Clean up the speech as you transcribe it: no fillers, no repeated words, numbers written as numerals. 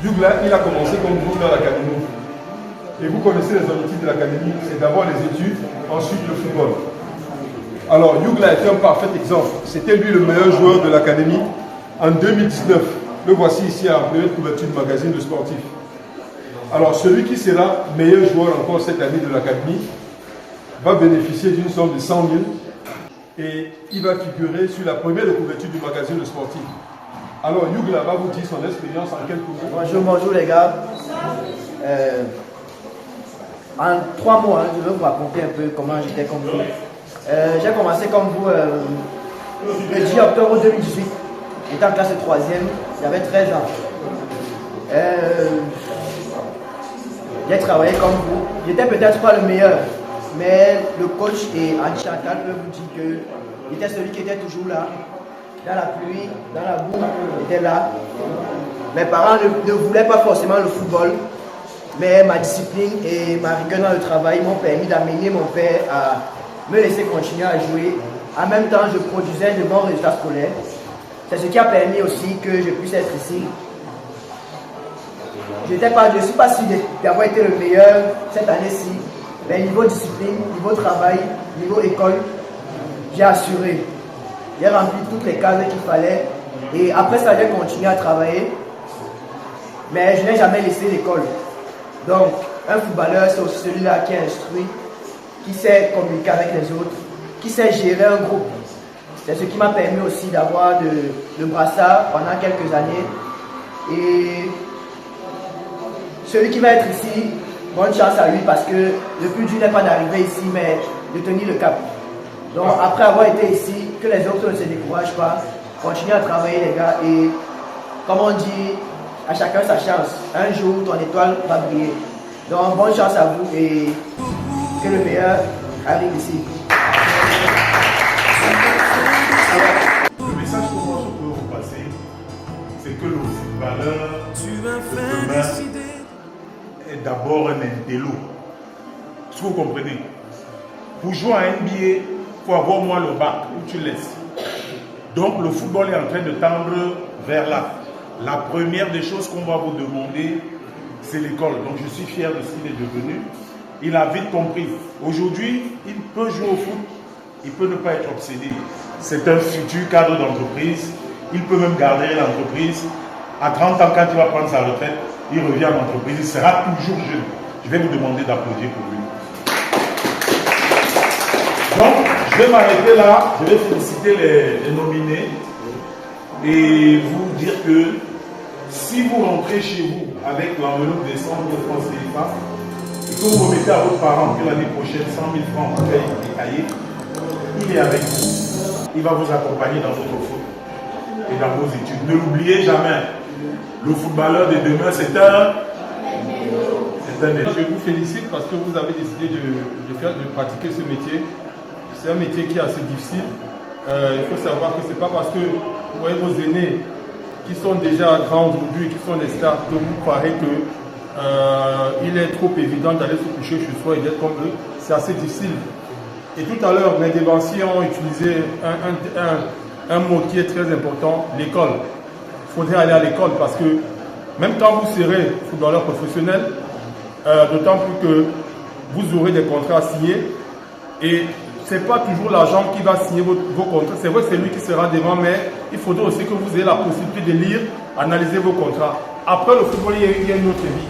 Douglas, il a commencé comme vous dans l'académie. Et vous connaissez les objectifs de l'académie, c'est d'abord les études, ensuite le football. Alors, Douglas était un parfait exemple. C'était lui le meilleur joueur de l'académie en 2019. Le voici ici en première couverture du magazine de sportif. Alors, celui qui sera meilleur joueur encore cette année de l'académie va bénéficier d'une somme de 100 000 et il va figurer sur la première couverture du magazine de sportif. Alors, Douglas va vous dire son expérience en quelques mots. Bonjour les gars. En 3 mois, je vais vous raconter un peu comment j'étais comme vous. J'ai commencé comme vous le 10 octobre 2018. J'étais en classe 3e, j'avais 13 ans. J'ai travaillé comme vous. J'étais peut-être pas le meilleur, mais le coach et Anne Chantal peut vous dire que j'étais celui qui était toujours là. Dans la pluie, dans la boue, j'étais là. Mes parents ne voulaient pas forcément le football, mais ma discipline et ma rigueur dans le travail m'ont permis d'amener mon père à me laisser continuer à jouer. En même temps, je produisais de bons résultats scolaires. C'est ce qui a permis aussi que je puisse être ici. Je ne suis pas sûr d'avoir été le meilleur cette année-ci, mais niveau discipline, niveau travail, niveau école, j'ai assuré. J'ai rempli toutes les cases qu'il fallait et après ça, j'ai continué à travailler, mais je n'ai jamais laissé l'école. Donc, un footballeur, c'est aussi celui-là qui est instruit, qui sait communiquer avec les autres, qui sait gérer un groupe. C'est ce qui m'a permis aussi d'avoir le brassard pendant quelques années. Et celui qui va être ici, bonne chance à lui parce que le plus dur n'est pas d'arriver ici, mais de tenir le cap. Donc après avoir été ici, que les autres ne se découragent pas, continuez à travailler les gars et comme on dit, à chacun sa chance. Un jour, ton étoile va briller. Donc bonne chance à vous et que le meilleur arrive ici. Le message que moi je peux vous passer, c'est que le footballeur de demain est d'abord un intello. Est-ce que vous comprenez? Pour jouer à NBA, il faut avoir moins le bac où tu laisses. Donc le football est en train de tendre vers là. La première des choses qu'on va vous demander, c'est l'école. Donc je suis fier de ce qu'il est devenu. Il a vite compris. Aujourd'hui, il peut jouer au foot, il peut ne pas être obsédé. C'est un futur cadre d'entreprise. Il peut même garder l'entreprise. À 30 ans, quand il va prendre sa retraite, il revient à l'entreprise. Il sera toujours jeune. Je vais vous demander d'applaudir pour lui. Donc, je vais m'arrêter là. Je vais féliciter les nominés et vous dire que si vous rentrez chez vous avec l'enveloppe des 100 000 francs CFA et que vous remettez à vos parents que l'année prochaine 100 000 francs en cahier, il est avec vous. Il va vous accompagner dans votre foot et dans vos études. Ne l'oubliez jamais. Le footballeur de demain, c'est un. Je vous félicite parce que vous avez décidé de pratiquer ce métier. C'est un métier qui est assez difficile. Il faut savoir que ce n'est pas parce que vous voyez vos aînés qui sont déjà grands aujourd'hui, qui sont des stars, que vous croirez qu'il est trop évident d'aller se coucher chez soi et d'être comme eux. C'est assez difficile. Et tout à l'heure, mes dévanciers ont utilisé un mot qui est très important, l'école. Il faudrait aller à l'école parce que même quand vous serez footballeur professionnel, d'autant plus que vous aurez des contrats à signer et ce n'est pas toujours l'agent qui va signer vos contrats. C'est vrai que c'est lui qui sera devant, mais il faudra aussi que vous ayez la possibilité de lire, analyser vos contrats. Après le football, il y a une autre vie.